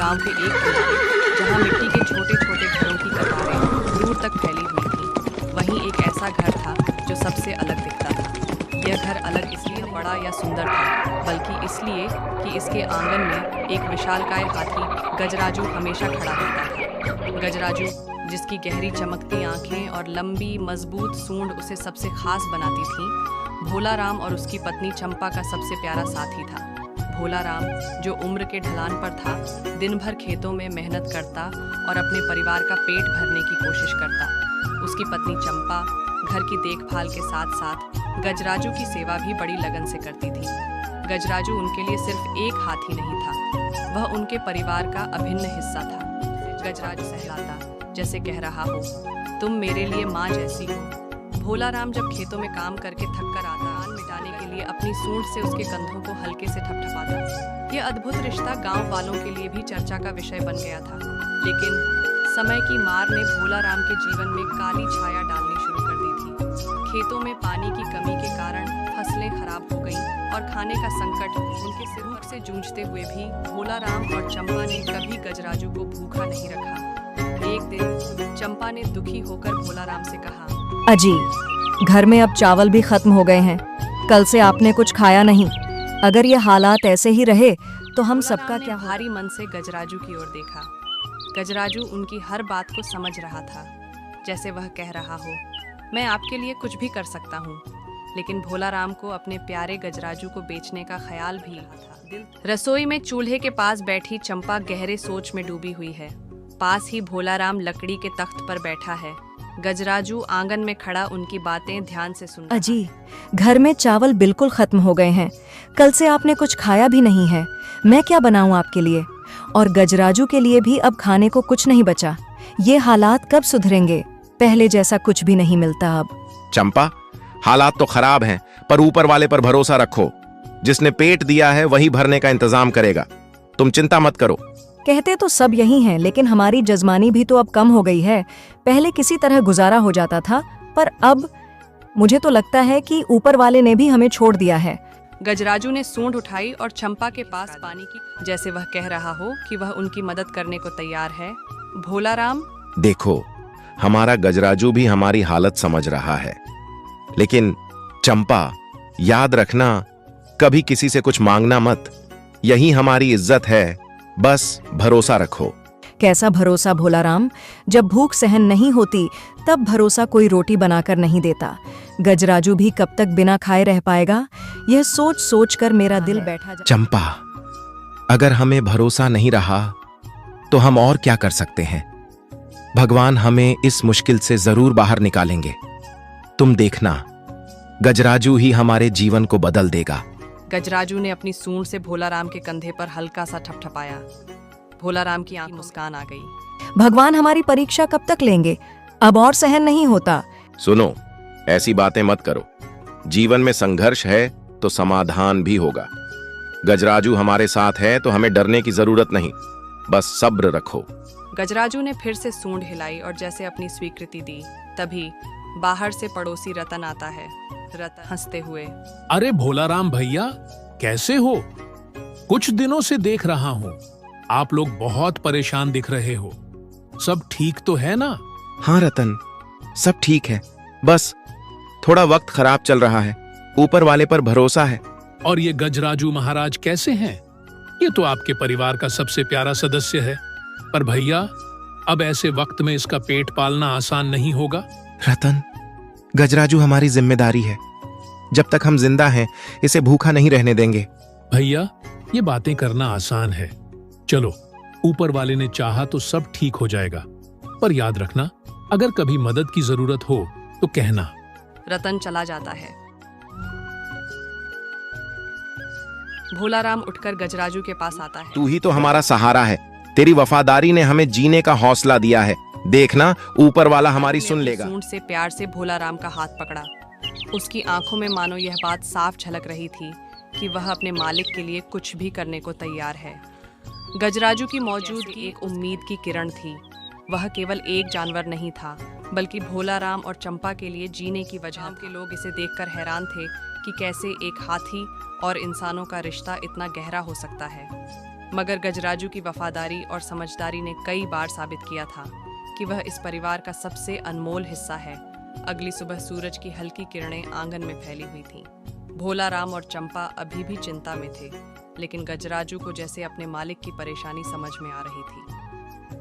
गांव के एक किनारे, जहां मिट्टी के छोटे छोटे घरों की कतारें दूर तक फैली हुई थीं, वहीं एक ऐसा घर था जो सबसे अलग दिखता था। यह घर अलग इसलिए बड़ा या सुंदर था, बल्कि इसलिए कि इसके आंगन में एक विशालकाय हाथी गजराजू हमेशा खड़ा रहता था। गजराजू, जिसकी गहरी चमकती आंखें और लंबी मजबूत सूंड उसे सबसे खास बनाती थीं, भोला राम और उसकी पत्नी चंपा का सबसे प्यारा साथी था। भोला राम, जो उम्र के ढलान पर था, दिन भर खेतों में मेहनत करता और अपने परिवार का पेट भरने की कोशिश करता। उसकी पत्नी चंपा घर की देखभाल के साथ साथ गजराजू की सेवा भी बड़ी लगन से करती थी। गजराजू उनके लिए सिर्फ एक हाथी नहीं था, वह उनके परिवार का अभिन्न हिस्सा था। गजराजू सहलाता, जैसे कह रहा हो, तुम मेरे लिए माँ जैसी हो। भोला राम जब खेतों में काम करके थक कर आता, आन मिटाने के लिए अपनी सूंड से उसके कंधों को हल्के से ठपठपाता। यह अद्भुत रिश्ता गांव वालों के लिए भी चर्चा का विषय बन गया था। लेकिन समय की मार ने भोला राम के जीवन में काली छाया डालनी शुरू कर दी थी। खेतों में पानी की कमी के कारण फसलें खराब हो गईं और खाने का संकट उनके सिर से जूझते हुए भी भोला राम और चंपा ने कभी गजराजू को भूखा नहीं रखा। एक दिन चंपा ने दुखी होकर भोला राम से कहा, अजी, घर में अब चावल भी खत्म हो गए हैं। कल से आपने कुछ खाया नहीं। अगर ये हालात ऐसे ही रहे तो हम सबका क्या। भारी मन से गजराजू की ओर देखा। गजराजू उनकी हर बात को समझ रहा था, जैसे वह कह रहा हो, मैं आपके लिए कुछ भी कर सकता हूँ। लेकिन भोला राम को अपने प्यारे गजराजू को बेचने का ख्याल भी था। रसोई में चूल्हे के पास बैठी चंपा गहरे सोच में डूबी हुई है। पास ही भोला राम लकड़ी के तख्त पर बैठा है। गजराजू आंगन में खड़ा उनकी बातें ध्यान से सुन रहा है। अजी, घर में चावल बिल्कुल खत्म हो गए हैं। कल से आपने कुछ खाया भी नहीं है। मैं क्या बनाऊं आपके लिए? और गजराजू के लिए भी अब खाने को कुछ नहीं बचा। ये हालात कब सुधरेंगे? पहले जैसा कुछ भी नहीं मिलता अब। चंपा, हालात तो खराब हैं, पर ऊपर वाले पर भरोसा रखो। जिसने पेट दिया है वही भरने का इंतजाम करेगा। तुम चिंता मत करो। कहते तो सब यही हैं, लेकिन हमारी जजमानी भी तो अब कम हो गई है। पहले किसी तरह गुजारा हो जाता था, पर अब मुझे तो लगता है कि ऊपर वाले ने भी हमें छोड़ दिया है। गजराजू ने सूंड उठाई और चंपा के पास पानी की, जैसे वह कह रहा हो कि वह उनकी मदद करने को तैयार है। भोला राम, देखो, हमारा गजराजू भी हमारी हालत समझ रहा है, लेकिन चंपा, याद रखना, कभी किसी से कुछ मांगना मत। यही हमारी इज्जत है। बस भरोसा रखो। कैसा भरोसा भोला राम? जब भूख सहन नहीं होती तब भरोसा कोई रोटी बनाकर नहीं देता। गजराजू भी कब तक बिना खाए रह पाएगा? यह सोच सोच कर मेरा दिल बैठा चंपा, अगर हमें भरोसा नहीं रहा तो हम और क्या कर सकते हैं? भगवान हमें इस मुश्किल से जरूर बाहर निकालेंगे। तुम देखना, गजराजू ही हमारे जीवन को बदल देगा। गजराजू ने अपनी सूंड से भोला राम के कंधे पर हल्का सा ठपठपाया। भोला राम की आंख मुस्कान आ गई। भगवान हमारी परीक्षा कब तक लेंगे? अब और सहन नहीं होता। सुनो, ऐसी बातें मत करो। जीवन में संघर्ष है तो समाधान भी होगा। गजराजू हमारे साथ है तो हमें डरने की जरूरत नहीं। बस सब्र रखो। गजराजू ने फिर से सूंड हिलाई और जैसे अपनी स्वीकृति दी, तभी बाहर से पड़ोसी रतन आता है। रतन हंसते हुए, अरे भोला राम भैया, कैसे हो? कुछ दिनों से देख रहा हूँ, आप लोग बहुत परेशान दिख रहे हो। सब ठीक तो है ना? हाँ रतन, सब ठीक है। बस थोड़ा वक्त खराब चल रहा है। ऊपर वाले पर भरोसा है। और ये गजराजू महाराज कैसे हैं? ये तो आपके परिवार का सबसे प्यारा सदस्य है। पर भैया, अब ऐसे वक्त में इसका पेट पालना आसान नहीं होगा। रतन, गजराजू हमारी जिम्मेदारी है। जब तक हम जिंदा हैं, इसे भूखा नहीं रहने देंगे। भैया, ये बातें करना आसान है। चलो, ऊपर वाले ने चाहा तो सब ठीक हो जाएगा। पर याद रखना, अगर कभी मदद की जरूरत हो तो कहना। रतन चला जाता है। भोला राम उठकर गजराजू के पास आता है। तू ही तो हमारा सहारा है। तेरी वफादारी ने हमें जीने का हौसला दिया है। देखना, ऊपर वाला हमारी सुन लेगा। सूंड से प्यार से भोला राम का हाथ पकड़ा। उसकी आंखों में मानो यह बात साफ झलक रही थी कि वह अपने मालिक के लिए कुछ भी करने को तैयार है। गजराजू की मौजूदगी एक उम्मीद की किरण थी। वह केवल एक जानवर नहीं था, बल्कि भोला राम और चंपा के लिए जीने की वजह। के लोग इसे देखकर हैरान थे कि कैसे एक हाथी और इंसानों का रिश्ता इतना गहरा हो सकता है। मगर गजराजू की वफादारी और समझदारी ने कई बार साबित किया था कि वह इस परिवार का सबसे अनमोल हिस्सा है। अगली सुबह सूरज की हल्की किरणें आंगन में फैली हुई थीं। भोला राम और चंपा अभी भी चिंता में थे, लेकिन गजराजू को जैसे अपने मालिक की परेशानी समझ में आ रही थी।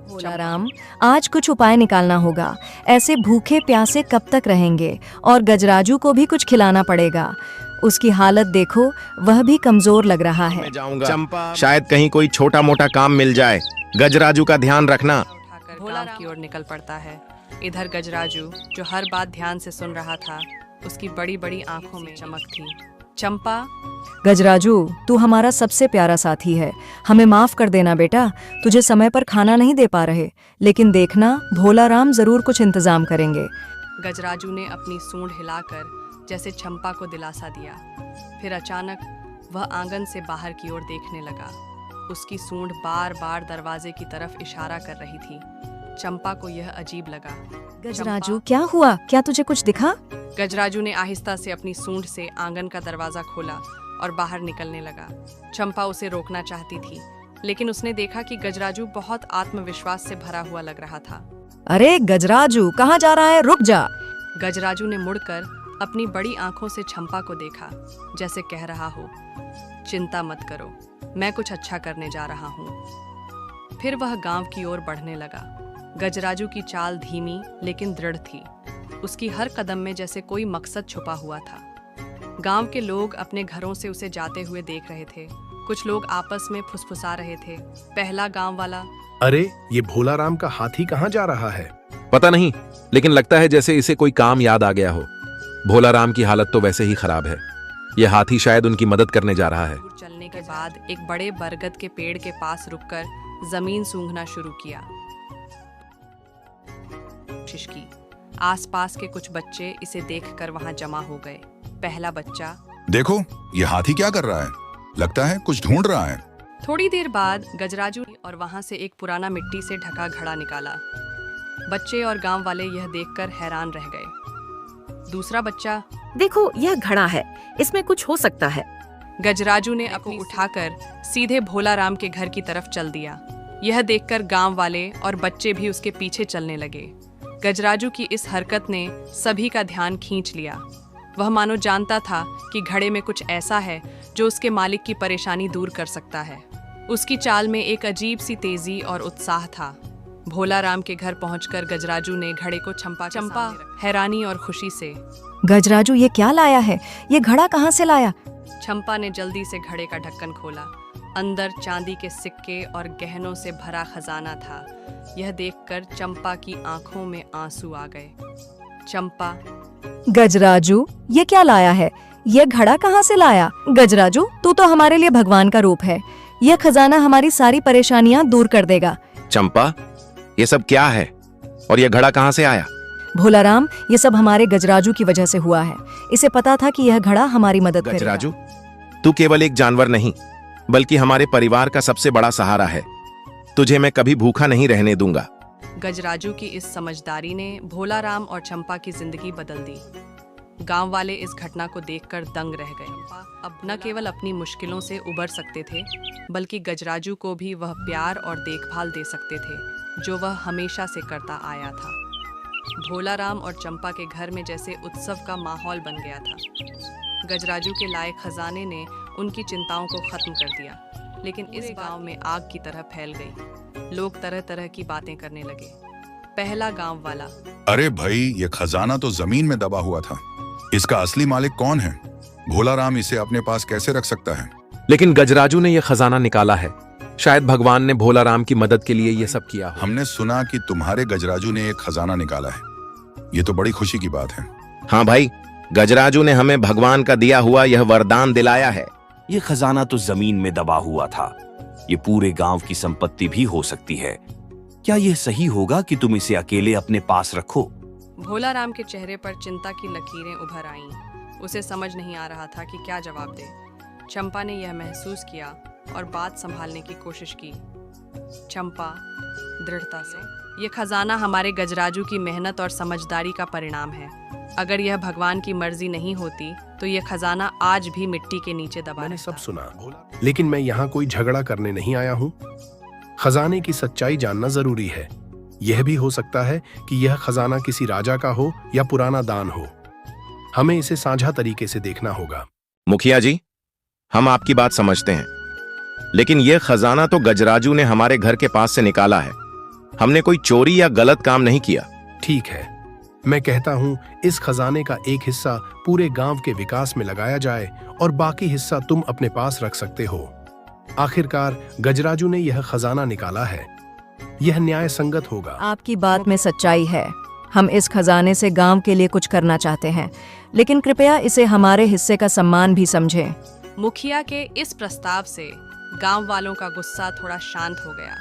भोला राम, आज कुछ उपाय निकालना होगा। ऐसे भूखे प्यासे कब तक रहेंगे? और गजराजू को भी कुछ खिलाना पड़ेगा। उसकी हालत देखो, वह भी कमजोर लग रहा है। मैं जाऊंगा चंपा, शायद कहीं कोई छोटा मोटा काम मिल जाए। गजराजू का ध्यान रखना। उठाकर गांव की ओर निकल पड़ता है। इधर गजराजू, जो हर बात ध्यान से सुन रहा था, उसकी बड़ी बड़ी आंखों में चमक थी। चंपा, गजराजू, तू हमारा सबसे प्यारा साथी है। हमें माफ कर देना बेटा, तुझे समय पर खाना नहीं दे पा रहे, लेकिन देखना, भोला राम जरूर कुछ इंतजाम करेंगे। गजराजू ने अपनी सूंड हिलाकर जैसे चंपा को दिलासा दिया। फिर अचानक वह आंगन से बाहर की ओर देखने लगा। उसकी सूंड बार बार दरवाजे की तरफ इशारा कर रही थी। चंपा को यह अजीब लगा। गजराजू, क्या हुआ? क्या तुझे कुछ दिखा? गजराजू ने आहिस्ता से अपनी सूंड से आंगन का दरवाजा खोला और बाहर निकलने लगा। चंपा उसे रोकना चाहती थी, लेकिन उसने देखा कि गजराजू बहुत आत्मविश्वास से भरा हुआ लग रहा था। अरे गजराजू, कहाँ जा रहा है? रुक जा। गजराजू ने मुड़कर अपनी बड़ी आंखों से चंपा को देखा, जैसे कह रहा हो, चिंता मत करो, मैं कुछ अच्छा करने जा रहा हूँ। फिर वह गांव की ओर बढ़ने लगा। गजराजू की चाल धीमी लेकिन दृढ़ थी। उसकी हर कदम में जैसे कोई मकसद छुपा हुआ था। गांव के लोग अपने घरों से उसे जाते हुए देख रहे थे। कुछ लोग आपस में फुसफुसा रहे थे। पहला गांव वाला, अरे ये भोला राम का हाथी कहाँ जा रहा है? पता नहीं, लेकिन लगता है जैसे इसे कोई काम याद आ गया हो। भोला राम की हालत तो वैसे ही खराब है। यह हाथी शायद उनकी मदद करने जा रहा है। दूर चलने के बाद एक बड़े बरगद के पेड़ के पास रुककर जमीन सूंघना शुरू किया। कोशिश की। आसपास के कुछ बच्चे इसे देखकर वहां जमा हो गए। पहला बच्चा, देखो ये हाथी क्या कर रहा है, लगता है कुछ ढूंढ रहा है। थोड़ी देर बाद गजराजू ने और वहां से एक पुराना मिट्टी से ढका घड़ा निकाला। बच्चे और गांव वाले यह देखकर हैरान रह गए। दूसरा बच्चा, देखो यह घड़ा है, इसमें कुछ हो सकता है। गजराजू ने अपनी उठाकर सीधे भोला राम के घर की तरफ चल दिया। यह देखकर गांव वाले और बच्चे भी उसके पीछे चलने लगे। गजराजू की इस हरकत ने सभी का ध्यान खींच लिया। वह मानो जानता था कि घड़े में कुछ ऐसा है जो उसके मालिक की परेशानी दूर कर सकता है। उसकी चाल में एक अजीब सी तेजी और उत्साह था। भोला राम के घर पहुंचकर गजराजू ने घड़े को चंपा हैरानी और खुशी से, गजराजू, ये क्या लाया है? ये घड़ा कहाँ से लाया? चंपा ने जल्दी से घड़े का ढक्कन खोला। अंदर चांदी के सिक्के और गहनों से भरा खजाना था। यह देखकर चंपा की आंखों में आंसू आ गए। चंपा, गजराजू, ये क्या लाया है? ये घड़ा कहाँ से लाया? गजराजू, तू तो हमारे लिए भगवान का रूप है। यह खजाना हमारी सारी परेशानियां दूर कर देगा। चंपा, ये सब क्या है और यह घड़ा कहाँ से आया? भोला राम, ये सब हमारे गजराजू की वजह से हुआ है। इसे पता था कि यह घड़ा हमारी मदद करेगा। गजराजू, तू केवल एक जानवर नहीं, बल्कि हमारे परिवार का सबसे बड़ा सहारा है। तुझे मैं कभी भूखा नहीं रहने दूंगा। गजराजू की इस समझदारी ने भोला राम और चंपा की जिंदगी बदल दी। गांव वाले इस घटना को देखकर दंग रह गए। अब न केवल अपनी मुश्किलों से उबर सकते थे, बल्कि गजराजू को भी वह प्यार और देखभाल दे सकते थे जो वह हमेशा से करता आया था। भोला राम और चंपा के घर में जैसे उत्सव का माहौल बन गया था। गजराजू के लाए खजाने ने उनकी चिंताओं को खत्म कर दिया, लेकिन इस गांव में आग की तरह फैल गई। लोग तरह तरह की बातें करने लगे। पहला गांव वाला, अरे भाई, ये खजाना तो जमीन में दबा हुआ था। इसका असली मालिक कौन है? भोला राम इसे अपने पास कैसे रख सकता है? लेकिन गजराजू ने यह खजाना निकाला है। शायद भगवान ने भोला राम की मदद के लिए यह सब किया हो। हमने सुना कि तुम्हारे गजराजू ने एक खजाना निकाला है। ये तो बड़ी खुशी की बात है। हाँ भाई, गजराजू ने हमें भगवान का दिया हुआ यह वरदान दिलाया है। ये खजाना तो जमीन में दबा हुआ था। ये पूरे गांव की संपत्ति भी हो सकती है। क्या यह सही होगा कि तुम इसे अकेले अपने पास रखो? भोला राम के चेहरे पर चिंता की लकीरें उभर आईं। उसे समझ नहीं आ रहा था कि क्या जवाब दे। चंपा ने यह महसूस किया और बात संभालने की कोशिश की। चंपा दृढ़ता से, ये खजाना हमारे गजराजू की मेहनत और समझदारी का परिणाम है। अगर यह भगवान की मर्जी नहीं होती तो यह खजाना आज भी मिट्टी के नीचे दबा मैंने रहता। सब सुना, लेकिन मैं यहाँ कोई झगड़ा करने नहीं आया हूँ। खजाने की सच्चाई जानना जरूरी है। यह भी हो सकता है कि यह खजाना किसी राजा का हो या पुराना दान हो। हमें इसे साझा तरीके से देखना होगा। मुखिया जी, हम आपकी बात समझते हैं, लेकिन यह खजाना तो गजराजू ने हमारे घर के पास से निकाला है। हमने कोई चोरी या गलत काम नहीं किया। ठीक है, मैं कहता हूँ इस खजाने का एक हिस्सा पूरे गांव के विकास में लगाया जाए और बाकी हिस्सा तुम अपने पास रख सकते हो। आखिरकार गजराजू ने यह खजाना निकाला है, यह न्याय संगत होगा। आपकी बात में सच्चाई है। हम इस खजाने से गांव के लिए कुछ करना चाहते हैं, लेकिन कृपया इसे हमारे हिस्से का सम्मान भी समझें। मुखिया के इस प्रस्ताव से गांव वालों का गुस्सा थोड़ा शांत हो गया,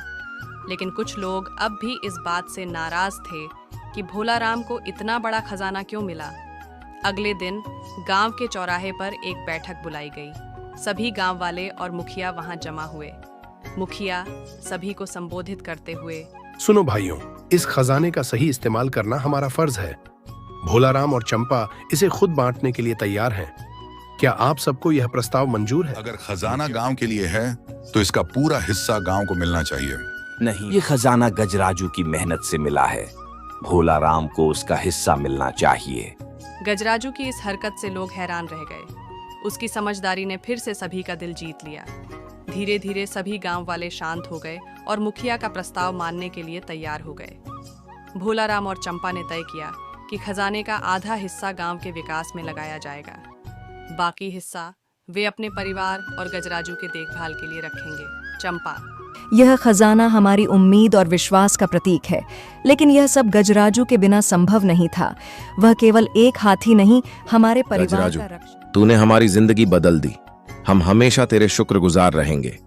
लेकिन कुछ लोग अब भी इस बात से नाराज थे कि भोलाराम को इतना बड़ा खजाना क्यों मिला। अगले दिन गांव के चौराहे पर एक बैठक बुलाई गई। सभी गांव वाले और मुखिया वहां जमा हुए। मुखिया सभी को संबोधित करते हुए, सुनो भाइयों, इस खजाने का सही इस्तेमाल करना हमारा फर्ज है। भोलाराम और चंपा इसे खुद बांटने के लिए तैयार हैं। क्या आप सबको यह प्रस्ताव मंजूर है? अगर खजाना गांव के लिए है तो इसका पूरा हिस्सा गांव को मिलना चाहिए। नहीं, ये खजाना गजराजू की मेहनत से मिला है। भोलाराम को उसका हिस्सा मिलना चाहिए। गजराजू की इस हरकत से लोग हैरान रह गए। उसकी समझदारी ने फिर से सभी का दिल जीत लिया। धीरे धीरे सभी गांव वाले शांत हो गए और मुखिया का प्रस्ताव मानने के लिए तैयार हो गए। भोलाराम और चंपा ने तय किया कि खजाने का आधा हिस्सा गांव के विकास में लगाया जाएगा। बाकी हिस्सा वे अपने परिवार और गजराजू के देखभाल के लिए रखेंगे। चंपा, यह खजाना हमारी उम्मीद और विश्वास का प्रतीक है, लेकिन यह सब गजराजू के बिना संभव नहीं था। वह केवल एक हाथी नहीं, हमारे परिवार गजराजू, का रक्षक। तूने हमारी जिंदगी बदल दी। हम हमेशा तेरे शुक्रगुजार रहेंगे।